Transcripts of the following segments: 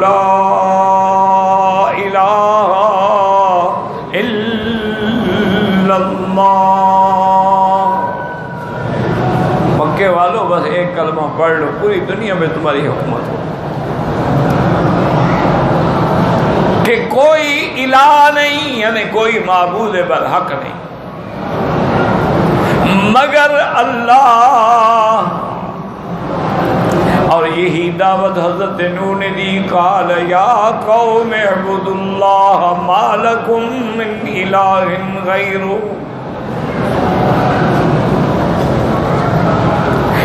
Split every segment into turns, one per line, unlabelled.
لا الہ الا اللہ۔ مکے والوں بس ایک کلمہ پڑھ لو، پوری دنیا میں تمہاری حکومت ہو کہ کوئی الہ نہیں، یعنی کوئی معبود برحق نہیں مگر اللہ۔ اور یہی دعوت حضرت نوح نے دی، قال یا قوم اعبدوا اللہ ما لکم من الہ غیرہ۔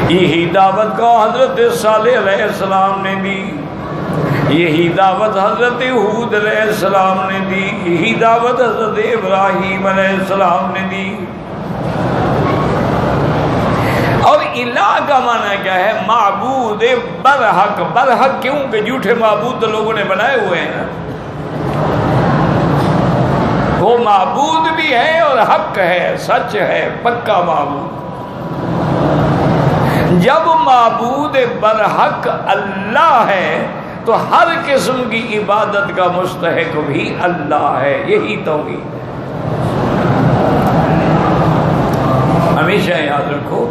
یہی دعوت کو حضرت صالح علیہ السلام نے دی، یہی دعوت حضرت ہود علیہ السلام نے دی، یہی دعوت حضرت ابراہیم علیہ السلام نے دی۔ اور الہ کا معنی کیا ہے؟ معبود برحق۔ برحق کیوں کہ جھوٹے معبود تو لوگوں نے بنائے ہوئے ہیں، وہ معبود بھی ہے اور حق ہے، سچ ہے، پکا معبود۔ جب معبود برحق اللہ ہے تو ہر قسم کی عبادت کا مستحق بھی اللہ ہے، یہی توحید ہے۔ ہمیشہ یاد رکھو،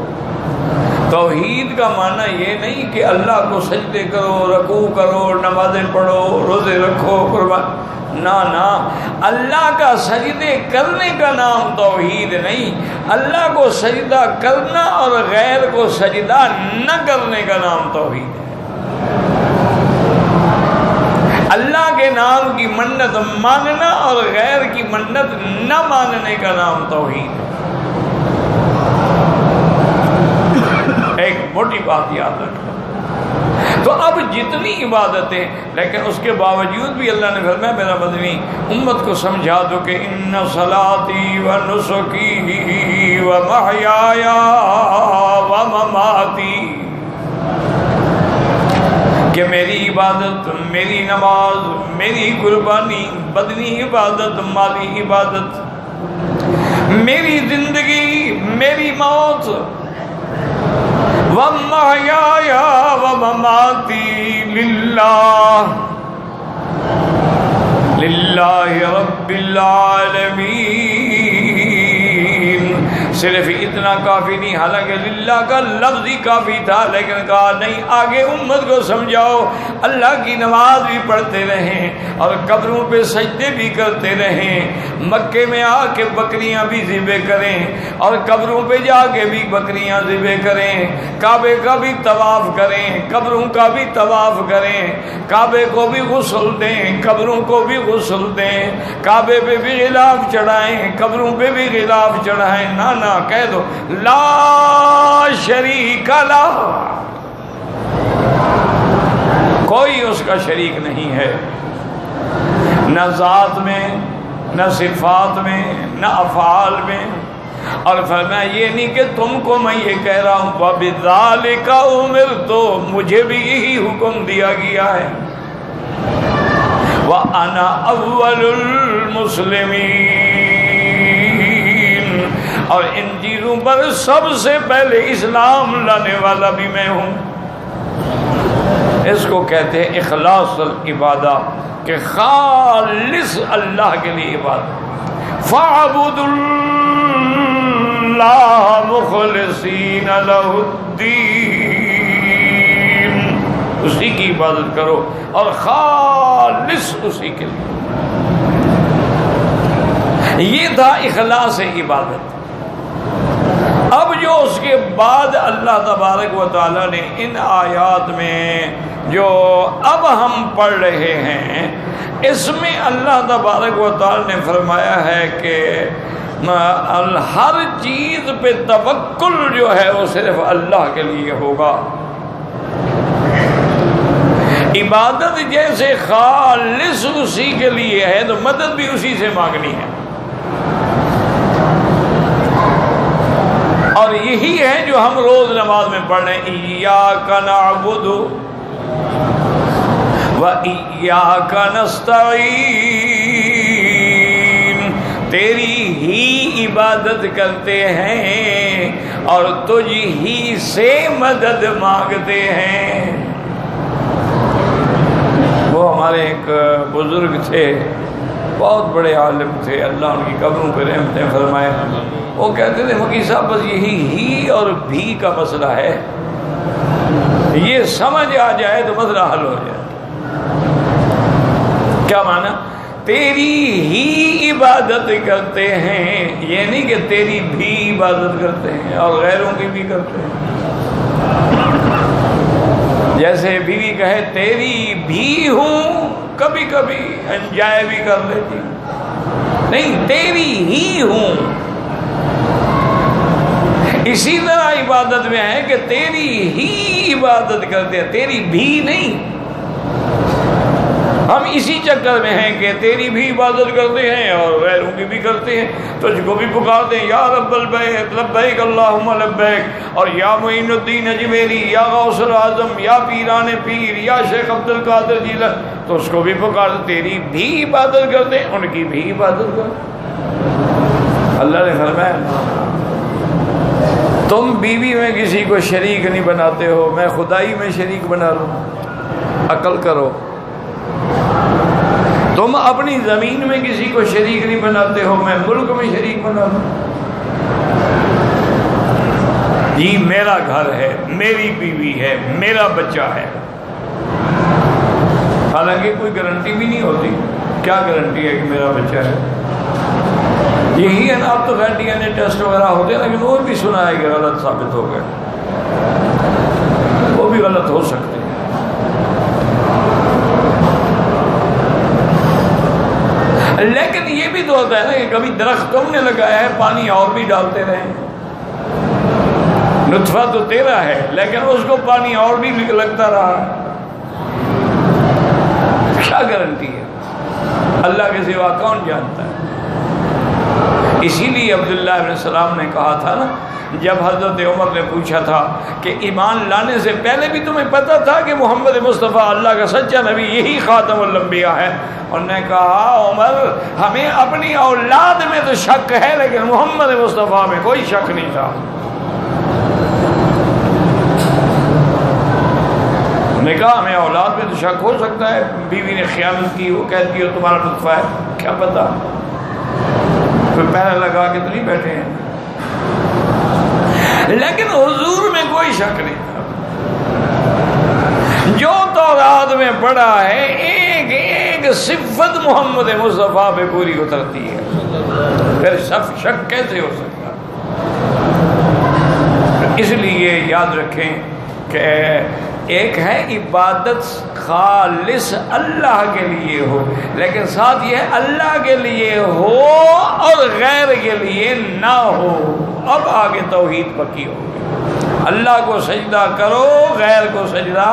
توحید کا معنی یہ نہیں کہ اللہ کو سجدے کرو، رکوع کرو، نمازیں پڑھو، روزے رکھو، قربان، نہ، اللہ کا سجدے کرنے کا نام توحید نہیں، اللہ کو سجدہ کرنا اور غیر کو سجدہ نہ کرنے کا نام توحید ہے۔ اللہ کے نام کی منت ماننا اور غیر کی منت نہ ماننے کا نام توحید ہے۔ ایک موٹی بات یاد رکھنا۔ تو اب جتنی عبادتیں، لیکن اس کے باوجود بھی اللہ نے فرمایا میرا مدنی امت کو سمجھا دو کہ ان صلاتی و نسکی و محیایا و مماتی، کہ میری عبادت، میری نماز، میری قربانی، بدنی عبادت، مالی عبادت، میری زندگی، میری موت، وَمَحْيَايَ وَمَمَاتِي لِلَّهِ رَبِّ العالمین۔ صرف اتنا کافی نہیں، حالانکہ للہ کا لفظ ہی کافی تھا، لیکن کہا نہیں، آگے امت کو سمجھاؤ اللہ کی نماز بھی پڑھتے رہیں اور قبروں پہ سجدے بھی کرتے رہیں، مکے میں آ کے بکریاں بھی ذبح کریں اور قبروں پہ جا کے بھی بکریاں ذبح کریں، کعبے کا بھی طواف کریں، قبروں کا بھی طواف کریں، کعبے کو بھی غسل دیں، قبروں کو بھی غسل دیں، کعبے پہ بھی غلاف چڑھائیں، قبروں پہ بھی غلاف چڑھائیں، نہ کہہ دو لا شریک لہ، کوئی اس کا شریک نہیں ہے، نہ ذات میں، نہ صفات میں، نہ افعال میں۔ اور فرمایا یہ نہیں کہ تم کو میں یہ کہہ رہا ہوں وَبِذَالِكَ أُمِرْتُ، مجھے بھی یہی حکم دیا گیا ہے، وَأَنَا أَوَّلُ الْمُسْلِمِينَ، اور ان چیزوں پر سب سے پہلے اسلام لانے والا بھی میں ہوں۔ اس کو کہتے ہیں اخلاص العبادہ، کہ خالص اللہ کے لیے عبادت۔ فَاعْبُدُوا اللَّهَ مُخْلِصِينَ لَهُ الدِّينَ، اسی کی عبادت کرو اور خالص اسی کے لیے۔ یہ تھا اخلاص عبادت۔ اب جو اس کے بعد اللہ تبارک و تعالیٰ نے ان آیات میں جو اب ہم پڑھ رہے ہیں، اس میں اللہ تبارک و تعالیٰ نے فرمایا ہے کہ ہر چیز پہ توکل جو ہے وہ صرف اللہ کے لیے ہوگا۔ عبادت جیسے خالص اسی کے لیے ہے تو مدد بھی اسی سے مانگنی ہے، اور یہی ہے جو ہم روز نماز میں پڑھ رہے ہیں، ایاک نعبد و ایاک نستعین، تیری ہی عبادت کرتے ہیں اور تجھ ہی سے مدد مانگتے ہیں۔ وہ ہمارے ایک بزرگ تھے، بہت بڑے عالم تھے، اللہ ان کی قبروں پہ رحمتیں فرمائے۔ وہ کہتے تھے مکی صاحب بس یہی ہی اور بھی کا مسئلہ ہے، یہ سمجھ آ جائے تو مسئلہ حل ہو جائے۔ کیا معنی؟ تیری ہی عبادت کرتے ہیں، یہ نہیں کہ تیری بھی عبادت کرتے ہیں اور غیروں کی بھی کرتے ہیں۔ جیسے بیوی کہے تیری بھی ہوں، کبھی کبھی انجوائے بھی کر لیتی، نہیں تیری ہی ہوں۔ اسی طرح عبادت میں ہے کہ تیری ہی عبادت کرتے ہیں، تیری بھی نہیں۔ ہم اسی چکر میں ہیں کہ تیری بھی عبادت کرتے ہیں اور غیروں کی بھی کرتے ہیں، تجھ کو بھی پکارتے ہیں یا رب البیت لبیک اللہم لبیک، اور یا معین الدین اجمیری، یا غوث العظم، یا پیران پیر، یا شیخ عبد القادر جیلانی، تو اس کو بھی پکارتے، تیری بھی عبادت کرتے ہیں، ان کی بھی عبادت کرتے۔ اللہ نے فرمایا تم بیوی میں کسی کو شریک نہیں بناتے ہو، میں خدائی میں شریک بنا لوں، عقل کرو۔ تم اپنی زمین میں کسی کو شریک نہیں بناتے ہو، میں ملک میں شریک بنا لوں۔ یہ میرا گھر ہے، میری بیوی ہے، میرا بچہ ہے، حالانکہ کوئی گارنٹی بھی نہیں ہوتی۔ کیا گارنٹی ہے کہ میرا بچہ ہے؟ یہی ہے نا، اب تو خیر ڈی این اے ٹیسٹ وغیرہ ہوتے ہیں، لیکن وہ بھی سنا ہے کہ غلط ثابت ہو گئے، وہ بھی غلط ہو سکتے ہیں۔ لیکن یہ بھی تو ہوتا ہے نا کہ کبھی درخت تم نے لگایا ہے، پانی اور بھی ڈالتے رہیں، نطفہ تو تیرا ہے لیکن اس کو پانی اور بھی لگتا رہا، کیا گارنٹی ہے؟ اللہ کے سوا کون جانتا ہے؟ اسی لیے عبداللہ بن سلام نے کہا تھا نا، جب حضرت عمر نے پوچھا تھا کہ ایمان لانے سے پہلے بھی تمہیں پتہ تھا کہ محمد مصطفیٰ اللہ کا سچا نبی یہی خاتم الانبیاء ہے؟ انہوں نے کہا عمر ہمیں اپنی اولاد میں تو شک ہے لیکن محمد مصطفیٰ میں کوئی شک نہیں تھا۔ انہوں نے کہا ہمیں اولاد میں تو شک ہو سکتا ہے، بیوی نے خیانت کی، وہ کہتی ہے تمہارا نطفہ ہے، کیا پتہ، کوئی پہلے لگا کے تو نہیں بیٹھے ہیں، لیکن حضور میں کوئی شک نہیں تھا۔ جو تورات میں پڑھا ہے ایک ایک صفت محمد مصطفیٰ پہ پوری اترتی ہے، پھر سب شک کیسے ہو سکتا؟ اس لیے یاد رکھیں کہ ایک ہے عبادت خالص اللہ کے لیے ہو، لیکن ساتھ یہ اللہ کے لیے ہو اور غیر کے لیے نہ ہو۔ اب آگے توحید پکی ہوگی، اللہ کو سجدہ کرو، غیر کو سجدہ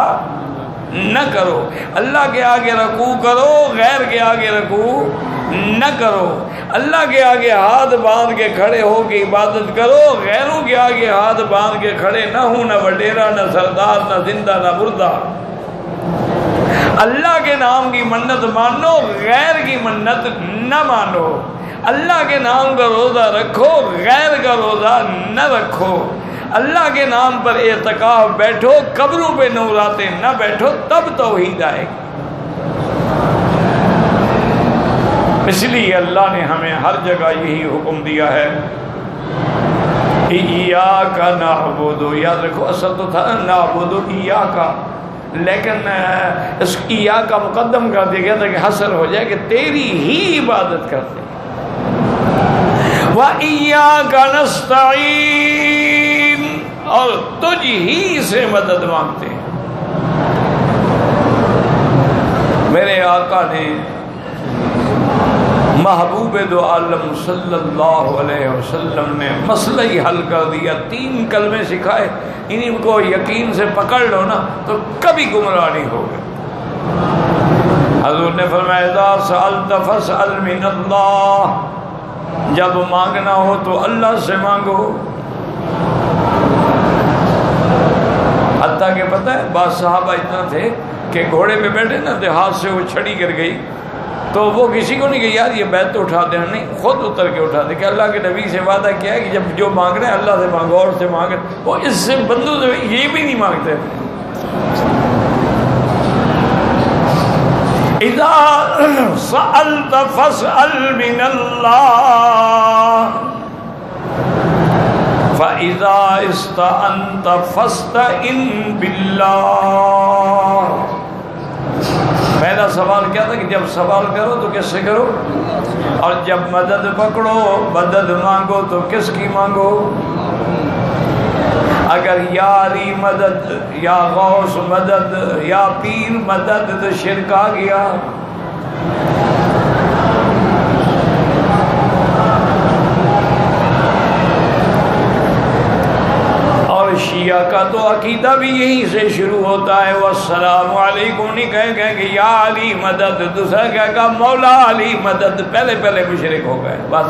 نہ کرو، اللہ کے آگے رکوع کرو، غیر کے آگے رکوع نہ کرو، اللہ کے آگے ہاتھ باندھ کے کھڑے ہو کے عبادت کرو، غیروں کے آگے ہاتھ باندھ کے کھڑے نہ ہو، نہ وڈیرا، نہ سردار، نہ زندہ، نہ مردہ۔ اللہ کے نام کی منت مانو، غیر کی منت نہ مانو۔ اللہ کے نام کا روزہ رکھو، غیر کا روزہ نہ رکھو۔ اللہ کے نام پر اعتکاف بیٹھو، قبروں پہ نوراتے نہ بیٹھو، تب توحید آئے گی۔ اس لیے اللہ نے ہمیں ہر جگہ یہی حکم دیا ہے، ایاک نعبد، یاد رکھو اصل تو تھا نعبد ایاک، لیکن اس ایاک کا مقدم کر دیا گیا تھا کہ حصر ہو جائے کہ تیری ہی عبادت کرتے ہیں۔ وَإِيَّاكَ نَسْتَعِينُ، اور تجھ ہی سے مدد مانگتے ہیں۔ میرے آقا نے محبوب دو عالم صلی اللہ علیہ وسلم نے مسئلہ ہی حل کر دیا، 3 کلمے سکھائے، انہیں کو یقین سے پکڑ لو نا تو کبھی گمراہ نہیں ہوگے۔ حضور نے فرمایا اذا سألت فاسأل من اللہ، جب مانگنا ہو تو اللہ سے مانگو۔ حتیٰ کہ پتہ ہے بعض صحابہ اتنا تھے کہ گھوڑے پہ بیٹھے نا تو ہاتھ سے وہ چھڑی گر گئی تو وہ کسی کو نہیں کہ یار یہ بیت تو اٹھا دیں، نہیں، خود اتر کے اٹھا دیں کہ اللہ کے نبی سے وعدہ کیا ہے کہ جب جو مانگ رہے ہیں اللہ سے مانگو، اور سے مانگ رہے، وہ اس سے بندوں سے یہ بھی نہیں مانگتے۔ اذا سألت فاسأل من اللہ فَإِذَا اسْتَعَنْتَ فَاسْتَعِنْ بِاللَّهِ. پہلا سوال کیا تھا کہ جب سوال کرو تو کس سے کرو، اور جب مدد پکڑو مدد مانگو تو کس کی مانگو. اگر یا علی مدد یا غوث مدد یا پیر مدد تو شرک آ گیا. شیعہ کا تو عقیدہ بھی یہیں سے شروع ہوتا ہے، والسلام علیکم نہیں کہیں گے کہ یا علی مدد، دوسرا کہے گا مولا علی مدد. پہلے مشرک ہو گئے. بس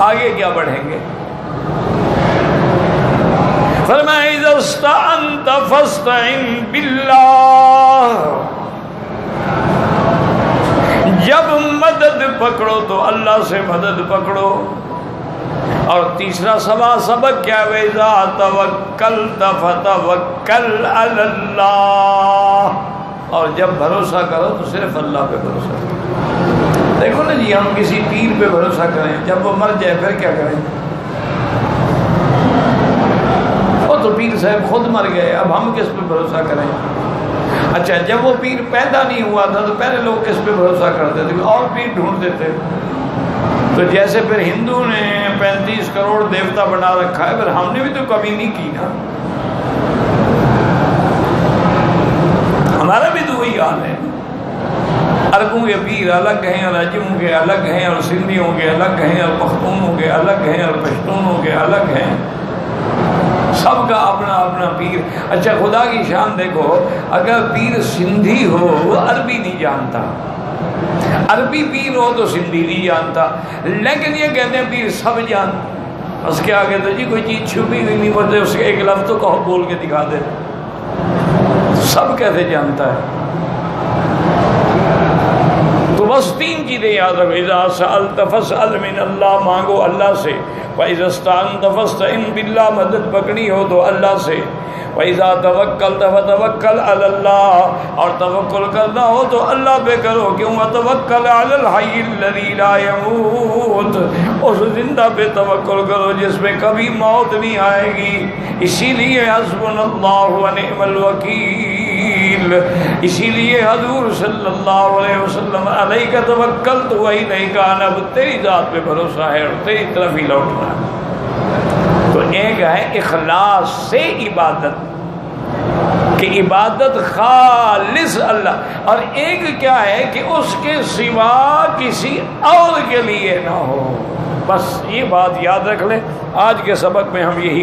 آگے کیا بڑھیں گے؟ فرمایا اذا استعنت فاستعن باللہ. جب مدد پکڑو تو اللہ سے مدد پکڑو. اور تیسرا سبق کیا ہے؟ وَإِذَا تَوَكَّلْتَ فَتَوَكَّلْ عَلَى اللَّهِ. اور جب بھروسہ کرو تو صرف اللہ پہ بھروسہ کرو. دیکھو نا جی، ہم کسی پیر پہ بھروسہ کریں، جب وہ مر جائے پھر کیا کریں؟ وہ تو پیر صاحب خود مر گئے، اب ہم کس پہ بھروسہ کریں؟ اچھا، جب وہ پیر پیدا نہیں ہوا تھا تو پہلے لوگ کس پہ بھروسہ کرتے تھے؟ اور پیر ڈھونڈ دیتے. تو جیسے پھر ہندو نے 35 کروڑ دیوتا بنا رکھا ہے، پھر ہم نے بھی تو کمی نہیں کی نا. ہمارا بھی تو وہی حال ہے. عربوں کے پیر الگ ہیں اور عجموں کے الگ ہیں اور سندھیوں کے الگ ہیں اور پختونوں کے الگ ہیں اور پشتونوں کے الگ ہیں. سب کا اپنا اپنا پیر. اچھا، خدا کی شان دیکھو، اگر پیر سندھی ہو وہ عربی نہیں جانتا، عربی پیر ہو تو سندھی نہیں جانتا، لیکن یہ کہتے ہیں پیر سب جانتا. اس کے آگے تو جی کوئی چیز چھپی ہوئی نہیں پڑتے، اس کے ایک لفظ تو کہو بول کے دکھا دے، سب کیسے جانتا ہے. تو بس 3 چیزیں یاد رکھو. اذا سألت فاسأل من اللہ، مانگو اللہ سے. وَإِذَا اسْتَعَنْتَ فَاسْتَعِنْ بِاللَّهِ، مدد پکڑی ہو تو اللہ سے. وَإِذَا تَوَكَّلْتَ فَتَوَكَّلْ عَلَى اللَّهِ، اور توکل کرنا ہو تو اللہ پہ کرو. کیوں؟ وَتَوَكَّلْ عَلَى الْحَيِّ الَّذِي لَا يَمُوتُ، اس زندہ پہ توکل کرو جس میں کبھی موت نہیں آئے گی. اسی لیے حسبنا اللہ ونعم الوکیل. اسی لیے حضور صلی اللہ علیہ وسلم علیک توکلت والیک انب، تیری ذات پہ بھروسہ ہے اور تیری طرف ہی لوٹنا ہے. تو ایک ہے اخلاص سے عبادت، کہ عبادت خالص اللہ، اور ایک کیا ہے کہ اس کے سوا کسی اور کے لیے نہ ہو. بس یہ بات یاد رکھ لیں. آج کے سبق میں ہم یہی